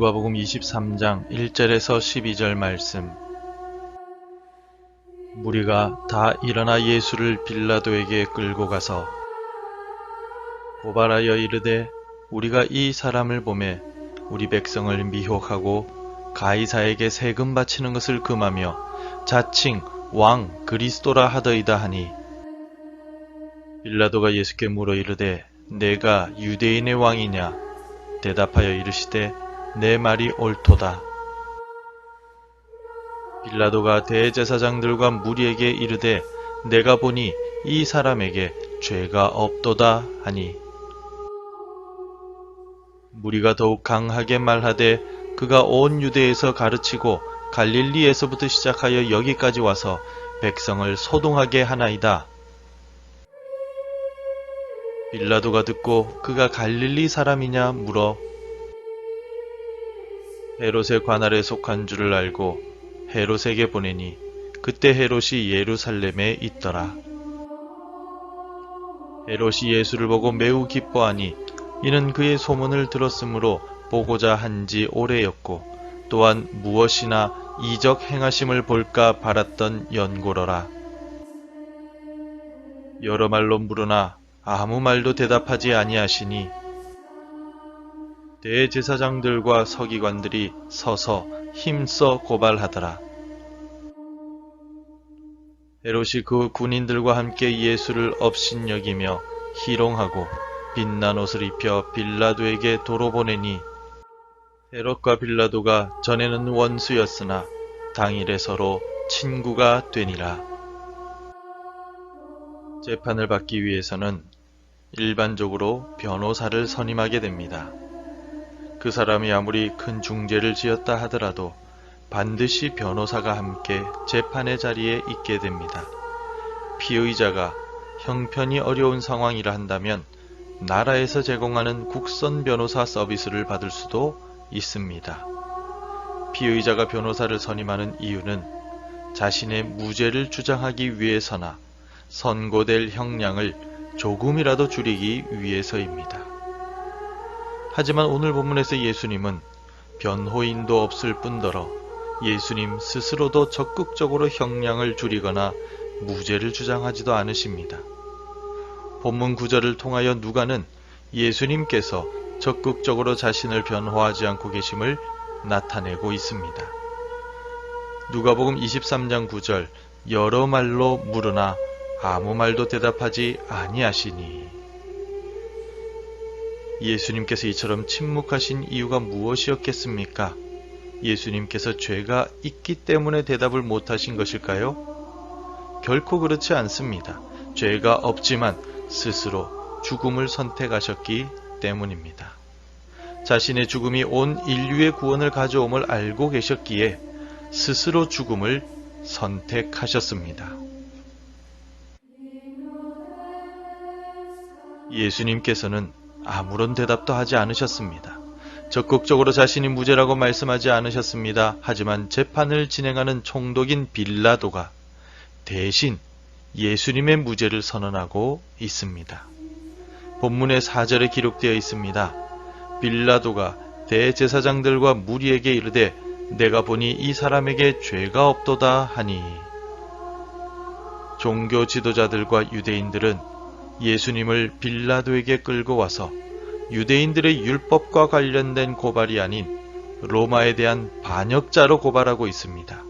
누가복음 23장 1절에서 12절 말씀. 무리가 다 일어나 예수를 빌라도에게 끌고 가서 고발하여 이르되 우리가 이 사람을 보매 우리 백성을 미혹하고 가이사에게 세금 바치는 것을 금하며 자칭 왕 그리스도라 하더이다 하니, 빌라도가 예수께 물어 이르되 내가 유대인의 왕이냐? 대답하여 이르시되 내 말이 옳도다. 빌라도가 대제사장들과 무리에게 이르되 내가 보니 이 사람에게 죄가 없도다 하니, 무리가 더욱 강하게 말하되 그가 온 유대에서 가르치고 갈릴리에서부터 시작하여 여기까지 와서 백성을 소동하게 하나이다. 빌라도가 듣고 그가 갈릴리 사람이냐 물어 헤롯의 관할에 속한 줄을 알고 헤롯에게 보내니, 그때 헤롯이 예루살렘에 있더라. 헤롯이 예수를 보고 매우 기뻐하니 이는 그의 소문을 들었으므로 보고자 한지 오래였고 또한 무엇이나 이적 행하심을 볼까 바랐던 연고로라. 여러 말로 물으나 아무 말도 대답하지 아니하시니 대제사장들과 서기관들이 서서 힘써 고발하더라. 헤롯이 그 군인들과 함께 예수를 업신여기며 희롱하고 빛난 옷을 입혀 빌라도에게 도로 보내니, 헤롯과 빌라도가 전에는 원수였으나 당일에 서로 친구가 되니라. 재판을 받기 위해서는 일반적으로 변호사를 선임하게 됩니다. 그 사람이 아무리 큰 중죄를 지었다 하더라도 반드시 변호사가 함께 재판의 자리에 있게 됩니다. 피의자가 형편이 어려운 상황이라 한다면 나라에서 제공하는 국선 변호사 서비스를 받을 수도 있습니다. 피의자가 변호사를 선임하는 이유는 자신의 무죄를 주장하기 위해서나 선고될 형량을 조금이라도 줄이기 위해서입니다. 하지만 오늘 본문에서 예수님은 변호인도 없을 뿐더러 예수님 스스로도 적극적으로 형량을 줄이거나 무죄를 주장하지도 않으십니다. 본문 구절을 통하여 누가는 예수님께서 적극적으로 자신을 변호하지 않고 계심을 나타내고 있습니다. 누가복음 23장 9절, 여러 말로 물으나 아무 말도 대답하지 아니하시니. 예수님께서 이처럼 침묵하신 이유가 무엇이었겠습니까? 예수님께서 죄가 있기 때문에 대답을 못하신 것일까요? 결코 그렇지 않습니다. 죄가 없지만 스스로 죽음을 선택하셨기 때문입니다. 자신의 죽음이 온 인류의 구원을 가져옴을 알고 계셨기에 스스로 죽음을 선택하셨습니다. 예수님께서는 아무런 대답도 하지 않으셨습니다. 적극적으로 자신이 무죄라고 말씀하지 않으셨습니다. 하지만 재판을 진행하는 총독인 빌라도가 대신 예수님의 무죄를 선언하고 있습니다. 본문의 4절에 기록되어 있습니다. 빌라도가 대제사장들과 무리에게 이르되 내가 보니 이 사람에게 죄가 없도다 하니, 종교 지도자들과 유대인들은 예수님을 빌라도에게 끌고 와서 유대인들의 율법과 관련된 고발이 아닌 로마에 대한 반역자로 고발하고 있습니다.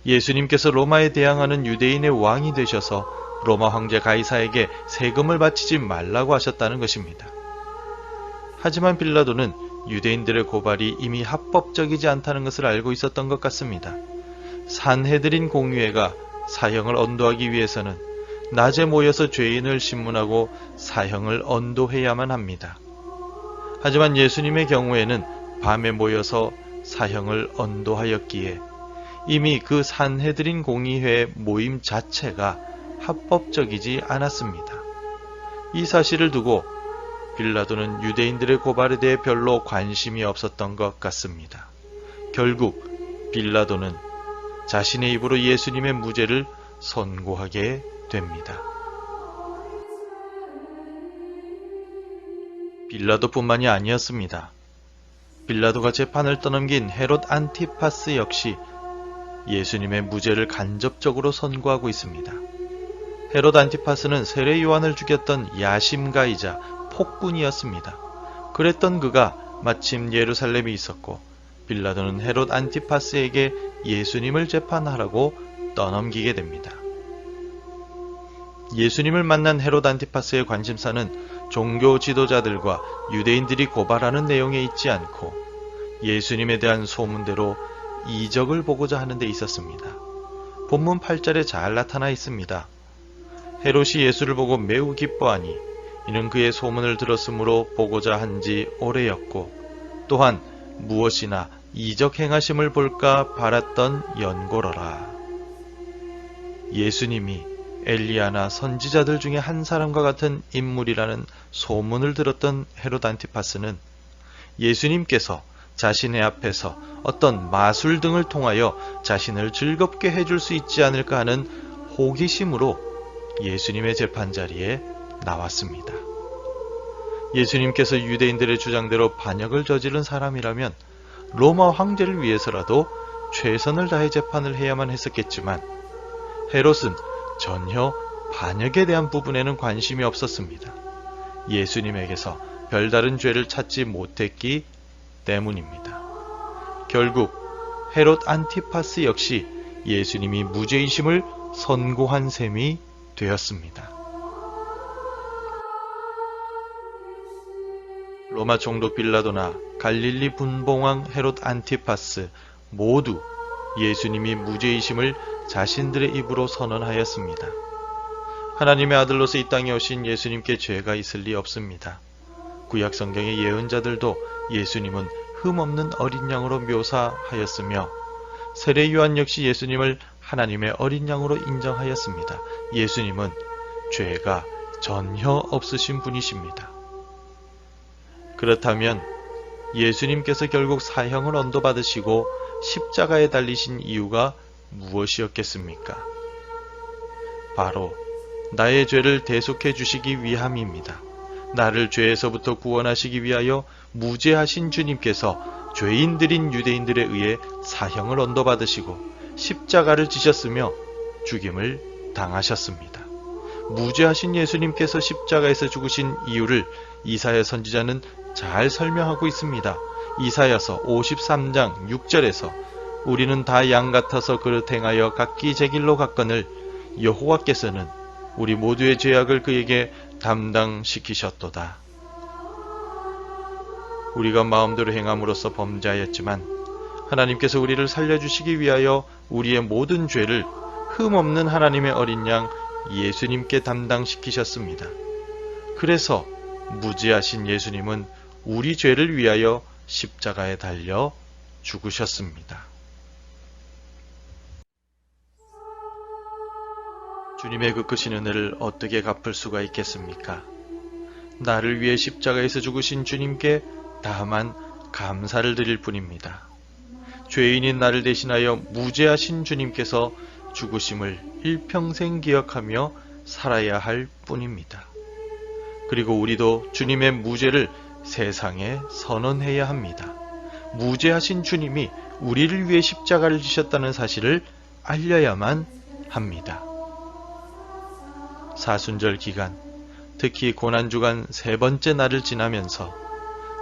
예수님께서 로마에 대항하는 유대인의 왕이 되셔서 로마 황제 가이사에게 세금을 바치지 말라고 하셨다는 것입니다. 하지만 빌라도는 유대인들의 고발이 이미 합법적이지 않다는 것을 알고 있었던 것 같습니다. 산헤드린 공의회가 사형을 언도하기 위해서는 낮에 모여서 죄인을 신문하고 사형을 언도해야만 합니다. 하지만 예수님의 경우에는 밤에 모여서 사형을 언도하였기에 이미 그 산헤드린 공의회의 모임 자체가 합법적이지 않았습니다. 이 사실을 두고 빌라도는 유대인들의 고발에 대해 별로 관심이 없었던 것 같습니다. 결국 빌라도는 자신의 입으로 예수님의 무죄를 선고하게 됩니다. 빌라도뿐만이 아니었습니다. 빌라도가 재판을 떠넘긴 헤롯 안티파스 역시 예수님의 무죄를 간접적으로 선고하고 있습니다. 헤롯 안티파스는 세례 요한을 죽였던 야심가이자 폭군이었습니다. 그랬던 그가 마침 예루살렘에 있었고 빌라도는 헤롯 안티파스에게 예수님을 재판하라고 떠넘기게 됩니다. 예수님을 만난 헤롯 안티파스의 관심사는 종교 지도자들과 유대인들이 고발하는 내용에 있지 않고 예수님에 대한 소문대로 이적을 보고자 하는 데 있었습니다. 본문 8절에 잘 나타나 있습니다. 헤롯이 예수를 보고 매우 기뻐하니 이는 그의 소문을 들었으므로 보고자 한지 오래였고 또한 무엇이나 이적 행하심을 볼까 바랐던 연고로라. 예수님이 엘리야나 선지자들 중에 한 사람과 같은 인물이라는 소문을 들었던 헤롯 안티파스는 예수님께서 자신의 앞에서 어떤 마술 등을 통하여 자신을 즐겁게 해줄 수 있지 않을까 하는 호기심으로 예수님의 재판자리에 나왔습니다. 예수님께서 유대인들의 주장대로 반역을 저지른 사람이라면 로마 황제를 위해서라도 최선을 다해 재판을 해야만 했었겠지만 헤롯은 전혀 반역에 대한 부분에는 관심이 없었습니다. 예수님에게서 별다른 죄를 찾지 못했기 때문입니다. 결국 헤롯 안티파스 역시 예수님이 무죄이심을 선고한 셈이 되었습니다. 로마 총독 빌라도나 갈릴리 분봉왕 헤롯 안티파스 모두 예수님이 무죄이심을 자신들의 입으로 선언하였습니다. 하나님의 아들로서 이 땅에 오신 예수님께 죄가 있을 리 없습니다. 구약 성경의 예언자들도 예수님은 흠없는 어린 양으로 묘사하였으며 세례 요한 역시 예수님을 하나님의 어린 양으로 인정하였습니다. 예수님은 죄가 전혀 없으신 분이십니다. 그렇다면 예수님께서 결국 사형을 언도받으시고 십자가에 달리신 이유가 무엇이었겠습니까? 바로 나의 죄를 대속해 주시기 위함입니다. 나를 죄에서부터 구원하시기 위하여 무죄하신 주님께서 죄인들인 유대인들에 의해 사형을 언도받으시고 십자가를 지셨으며 죽임을 당하셨습니다. 무죄하신 예수님께서 십자가에서 죽으신 이유를 이사야 선지자는 잘 설명하고 있습니다. 이사야서 53장 6절에서 우리는 다 양 같아서 그릇 행하여 각기 제 길로 갔거늘 여호와께서는 우리 모두의 죄악을 그에게 담당시키셨도다. 우리가 마음대로 행함으로써 범죄하였지만 하나님께서 우리를 살려주시기 위하여 우리의 모든 죄를 흠없는 하나님의 어린 양 예수님께 담당시키셨습니다. 그래서 무죄하신 예수님은 우리 죄를 위하여 십자가에 달려 죽으셨습니다. 주님의 그 크신 은혜를 어떻게 갚을 수가 있겠습니까? 나를 위해 십자가에서 죽으신 주님께 다만 감사를 드릴 뿐입니다. 죄인인 나를 대신하여 무죄하신 주님께서 죽으심을 일평생 기억하며 살아야 할 뿐입니다. 그리고 우리도 주님의 무죄를 세상에 선언해야 합니다. 무죄하신 주님이 우리를 위해 십자가를 지셨다는 사실을 알려야만 합니다. 사순절 기간, 특히 고난주간 세 번째 날을 지나면서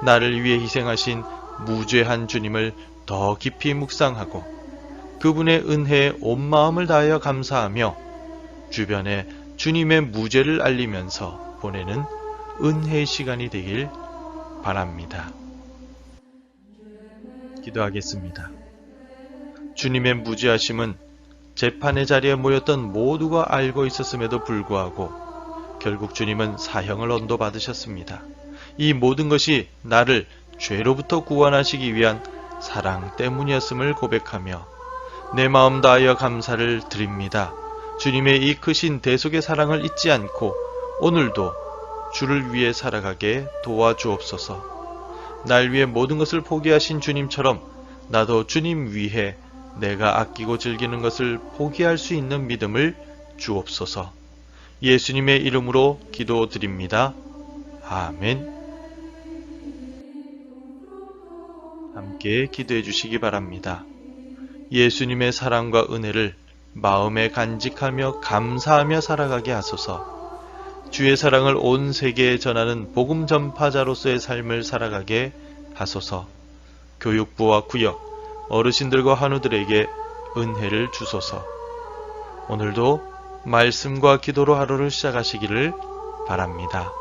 나를 위해 희생하신 무죄한 주님을 더 깊이 묵상하고 그분의 은혜에 온 마음을 다하여 감사하며 주변에 주님의 무죄를 알리면서 보내는 은혜의 시간이 되길 바랍니다. 기도하겠습니다. 주님의 무죄하심은 재판의 자리에 모였던 모두가 알고 있었음에도 불구하고 결국 주님은 사형을 언도받으셨습니다. 이 모든 것이 나를 죄로부터 구원하시기 위한 사랑 때문이었음을 고백하며 내 마음 다하여 감사를 드립니다. 주님의 이 크신 대속의 사랑을 잊지 않고 오늘도 주를 위해 살아가게 도와주옵소서. 날 위해 모든 것을 포기하신 주님처럼 나도 주님 위해 내가 아끼고 즐기는 것을 포기할 수 있는 믿음을 주옵소서. 예수님의 이름으로 기도드립니다. 아멘. 함께 기도해 주시기 바랍니다. 예수님의 사랑과 은혜를 마음에 간직하며 감사하며 살아가게 하소서. 주의 사랑을 온 세계에 전하는 복음 전파자로서의 삶을 살아가게 하소서. 교육부와 구역, 어르신들과 환우들에게 은혜를 주소서. 오늘도 말씀과 기도로 하루를 시작하시기를 바랍니다.